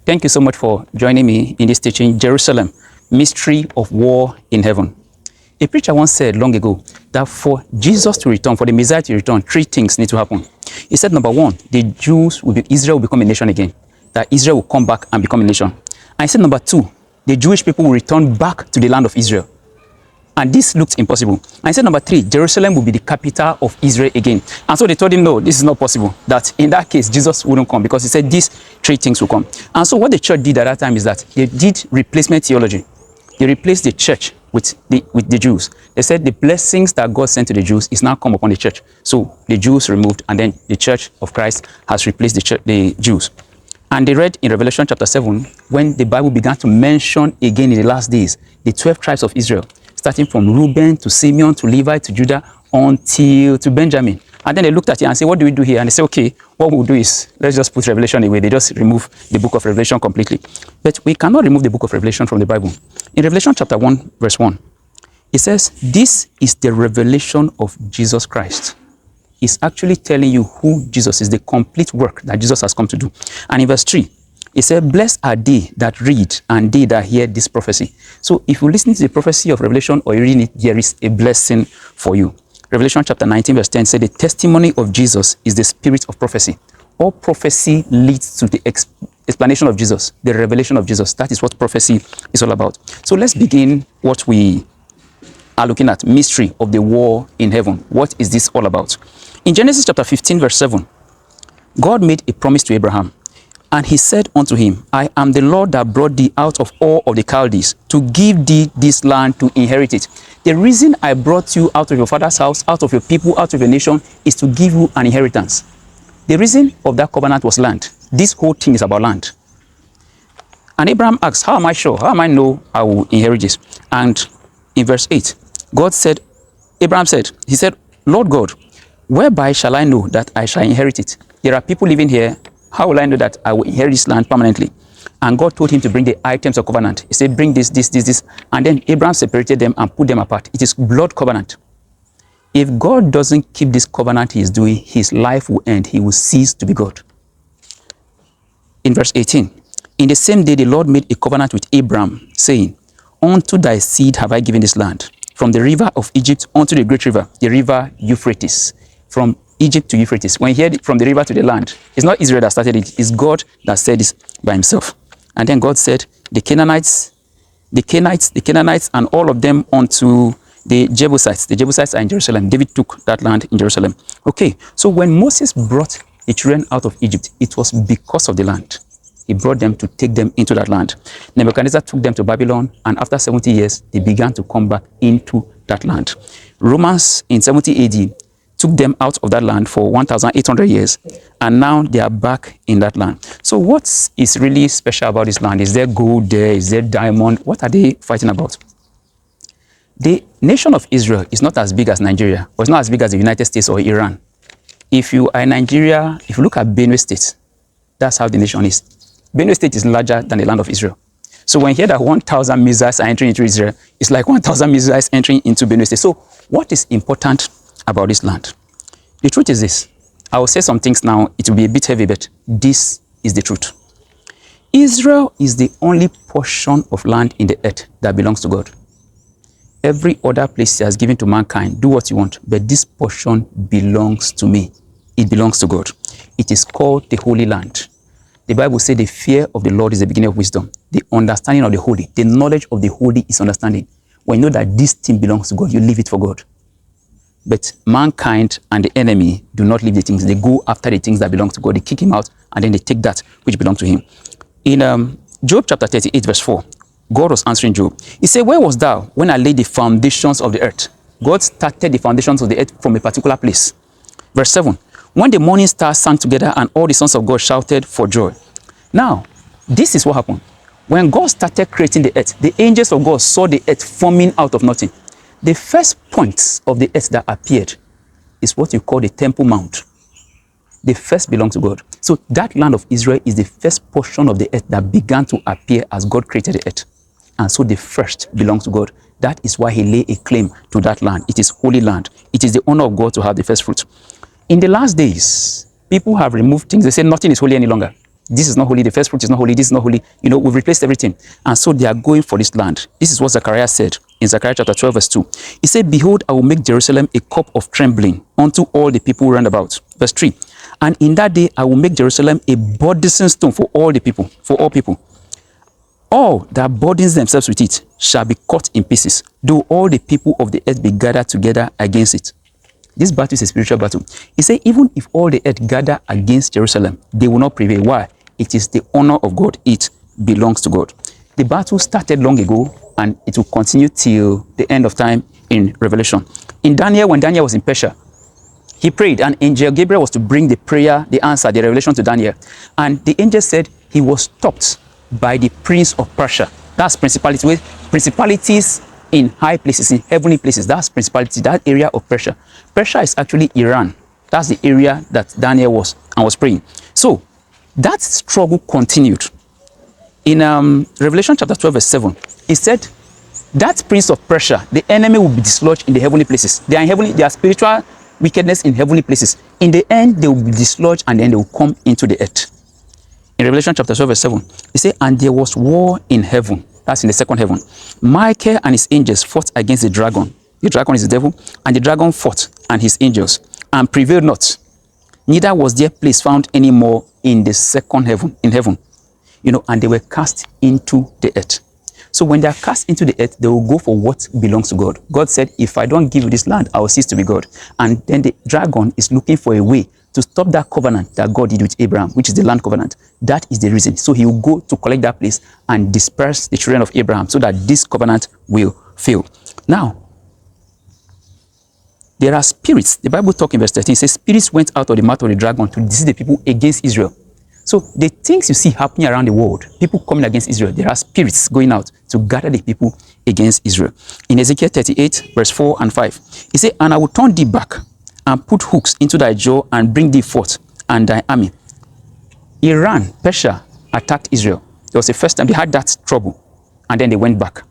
Thank you so much for joining me in this teaching, Jerusalem, Mystery of War in Heaven. A preacher once said long ago that for Jesus to return, for the Messiah to return, three things need to happen. He said, number one, Israel will become a nation again, that Israel will come back and become a nation. And he said, number two, the Jewish people will return back to the land of Israel. And this looked impossible. And he said, number three, Jerusalem will be the capital of Israel again. And so they told him, no, this is not possible. That in that case, Jesus wouldn't come because he said these three things will come. And so what the church did at that time is that they did replacement theology. They replaced the church with the Jews. They said the blessings that God sent to the Jews is now come upon the church. So the Jews removed, and then the church of Christ has replaced the Jews. And they read in Revelation chapter 7, when the Bible began to mention again in the last days, the 12 tribes of Israel, starting from Reuben to Simeon to Levi to Judah until to Benjamin. And then they looked at it and said, what do we do here? And they said, okay, what we'll do is, let's just put Revelation away. They just remove the book of Revelation completely. But we cannot remove the book of Revelation from the Bible. In Revelation chapter 1, verse 1, it says, this is the revelation of Jesus Christ. It's actually telling you who Jesus is, the complete work that Jesus has come to do. And in verse 3, it said, blessed are they that read and they that hear this prophecy. So if you listen to the prophecy of Revelation or you read it, there is a blessing for you. Revelation chapter 19 verse 10 said, the testimony of Jesus is the spirit of prophecy. All prophecy leads to the explanation of Jesus, the revelation of Jesus. That is what prophecy is all about. So let's begin what we are looking at, mystery of the war in heaven. What is this all about? In Genesis chapter 15 verse 7, God made a promise to Abraham. And he said unto him, I am the Lord that brought thee out of all of the Chaldees to give thee this land to inherit it. The reason I brought you out of your father's house, out of your people, out of your nation, is to give you an inheritance. The reason of that covenant was land. This whole thing is about land. And Abraham asked, how am I sure? How am I know I will inherit this? And in verse 8, Abraham said, he said, Lord God, whereby shall I know that I shall inherit it? There are people living here. How will I know that I will inherit this land permanently? And God told him to bring the items of covenant. He said, bring this. And then Abraham separated them and put them apart. It is blood covenant. If God doesn't keep this covenant he is doing, his life will end. He will cease to be God. In verse 18, in the same day the Lord made a covenant with Abraham, saying, unto thy seed have I given this land, from the river of Egypt unto the great river, the river Euphrates. From Egypt to Euphrates. When he heard it from the river to the land, it's not Israel that started it, it's God that said this by himself. And then God said, the Canaanites, and all of them unto the Jebusites. The Jebusites are in Jerusalem. David took that land in Jerusalem. Okay, so when Moses brought the children out of Egypt, it was because of the land. He brought them to take them into that land. Nebuchadnezzar took them to Babylon, and after 70 years, they began to come back into that land. Romans in 70 AD took them out of that land for 1,800 years, and now they are back in that land. So what is really special about this land? Is there gold there? Is there diamond? What are they fighting about? The nation of Israel is not as big as Nigeria, or it's not as big as the United States or Iran. If you are in Nigeria, if you look at Benue State, that's how the nation is. Benue State is larger than the land of Israel. So when you hear that 1,000 missiles are entering into Israel, it's like 1,000 missiles entering into Benue State. So what is important about this land? The truth is this. I will say some things now, it will be a bit heavy, but this is the truth. Israel is the only portion of land in the earth that belongs to God. Every other place he has given to mankind, do what you want, but this portion belongs to me. It belongs to God. It is called the Holy Land. The Bible says the fear of the Lord is the beginning of wisdom. The understanding of the holy, the knowledge of the holy is understanding. When you know that this thing belongs to God, you leave it for God. But mankind and the enemy do not leave the things. They go after the things that belong to God. They kick him out, and then they take that which belongs to him. In Job chapter 38, verse 4, God was answering Job. He said, where was thou when I laid the foundations of the earth? God started the foundations of the earth from a particular place. Verse 7, when the morning stars sang together and all the sons of God shouted for joy. Now, this is what happened. When God started creating the earth, the angels of God saw the earth forming out of nothing. The first points of the earth that appeared is what you call the Temple Mount. The first belonged to God. So that land of Israel is the first portion of the earth that began to appear as God created the earth. And so the first belongs to God. That is why he laid a claim to that land. It is holy land. It is the honor of God to have the first fruit. In the last days, people have removed things. They say nothing is holy any longer. This is not holy. The first fruit is not holy. This is not holy. You know, we've replaced everything. And so they are going for this land. This is what Zechariah said in Zechariah chapter 12, verse 2. He said, behold, I will make Jerusalem a cup of trembling unto all the people round about. Verse 3. And in that day, I will make Jerusalem a burdensome stone for all the people, for all people. All that burdens themselves with it shall be cut in pieces, though all the people of the earth be gathered together against it. This battle is a spiritual battle. He said, even if all the earth gather against Jerusalem, they will not prevail. Why? It is the honor of God. It belongs to God. The battle started long ago, and it will continue till the end of time in Revelation. In Daniel, when Daniel was in Persia, he prayed, and angel Gabriel was to bring the prayer, the answer, the revelation to Daniel. And the angel said he was stopped by the prince of Persia. That's principality. With principalities in high places, in heavenly places. That's principality, that area of Persia. Persia is actually Iran. That's the area that Daniel was and was praying. So that struggle continued. In Revelation chapter 12, verse 7, it said that prince of Persia, the enemy will be dislodged in the heavenly places. They are in heavenly, they are spiritual wickedness in heavenly places. In the end, they will be dislodged and then they will come into the earth. In Revelation chapter 12, verse 7, it says, and there was war in heaven. That's in the second heaven. Michael and his angels fought against the dragon. The dragon is the devil. And the dragon fought and his angels and prevailed not. Neither was their place found any more in the second heaven, in heaven. You know, and they were cast into the earth. So when they are cast into the earth, they will go for what belongs to God. God said, if I don't give you this land, I will cease to be God. And then the dragon is looking for a way to stop that covenant that God did with Abraham, which is the land covenant. That is the reason. So he will go to collect that place and disperse the children of Abraham so that this covenant will fail. Now, there are spirits. The Bible talks in verse 13, it says, spirits went out of the mouth of the dragon to deceive the people against Israel. So the things you see happening around the world, people coming against Israel, there are spirits going out to gather the people against Israel. In Ezekiel 38, verse 4 and 5, he said, and I will turn thee back and put hooks into thy jaw and bring thee forth and thy army. Iran, Persia, attacked Israel. It was the first time they had that trouble, and then they went back.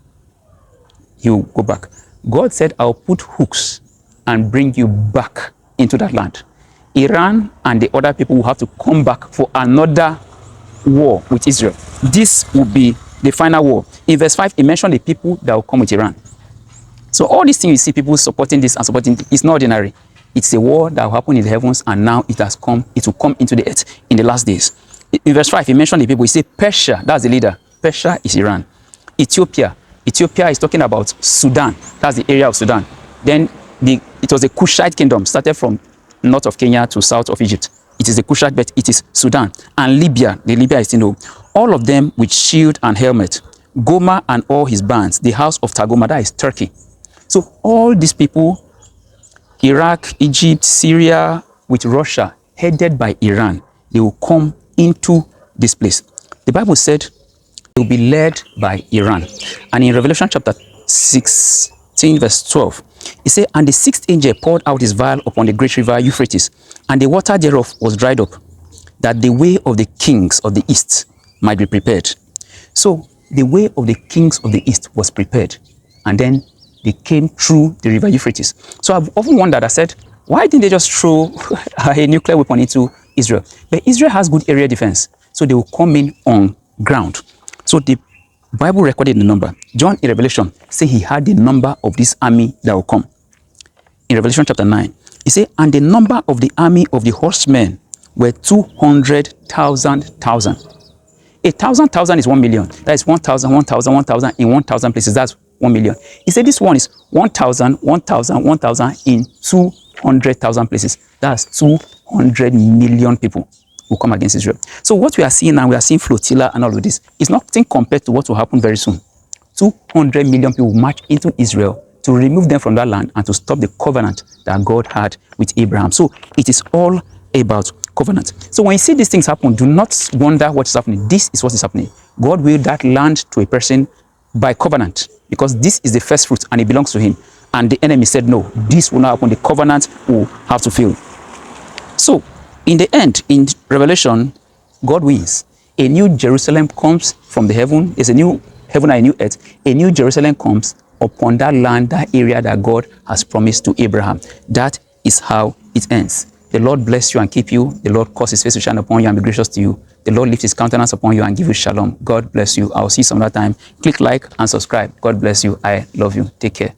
He will go back. God said, I'll put hooks and bring you back into that land. Iran and the other people will have to come back for another war with Israel. This will be the final war. In verse 5, he mentioned the people that will come with Iran. So all these things you see people supporting this and supporting it, it's not ordinary. It's a war that will happen in the heavens, and now it has come, it will come into the earth in the last days. In verse 5, he mentioned the people. He said Persia, that's the leader. Persia is Iran. Ethiopia is talking about Sudan. That's the area of Sudan. Then it was the Cushite kingdom, started from north of Kenya to south of Egypt. It is the Cushite, but it is Sudan. And Libya, the Libya is, you know, all of them with shield and helmet. Gomer and all his bands, the house of Tagoma, that is Turkey. So all these people, Iraq, Egypt, Syria, with Russia, headed by Iran, they will come into this place. The Bible said they will be led by Iran. And in Revelation chapter 16, verse 12, it said, and the sixth angel poured out his vial upon the great river Euphrates, and the water thereof was dried up, that the way of the kings of the east might be prepared. So the way of the kings of the east was prepared, and then they came through the river Euphrates. So I've often wondered, I said, why didn't they just throw a nuclear weapon into Israel? But Israel has good area defense, so they will come in on ground. So the Bible recorded the number. John in Revelation say he had the number of this army that will come. In Revelation chapter 9, he said, and the number of the army of the horsemen were 200,000. 1,000 is 1 million. That is 1,000, 1,000, 1,000 in 1,000 places. That's 1 million. He said this one is 1,000, 1,000, 1,000 in 200,000 places. That's 200 million people will come against Israel. So what we are seeing now, we are seeing flotilla and all of this. It's nothing compared to what will happen very soon. 200 million people will march into Israel to remove them from that land and to stop the covenant that God had with Abraham. So it is all about covenant. So when you see these things happen, do not wonder what is happening. This is what is happening. God willed that land to a person by covenant, because this is the first fruit and it belongs to him. And the enemy said, no, this will not happen. The covenant will have to fail. So in the end, in Revelation, God wins. A new Jerusalem comes from the heaven. There's a new heaven and a new earth. A new Jerusalem comes upon that land, that area that God has promised to Abraham. That is how it ends. The Lord bless you and keep you. The Lord cause his face to shine upon you and be gracious to you. The Lord lift his countenance upon you and give you shalom. God bless you. I'll see you some other time. Click like and subscribe. God bless you. I love you. Take care.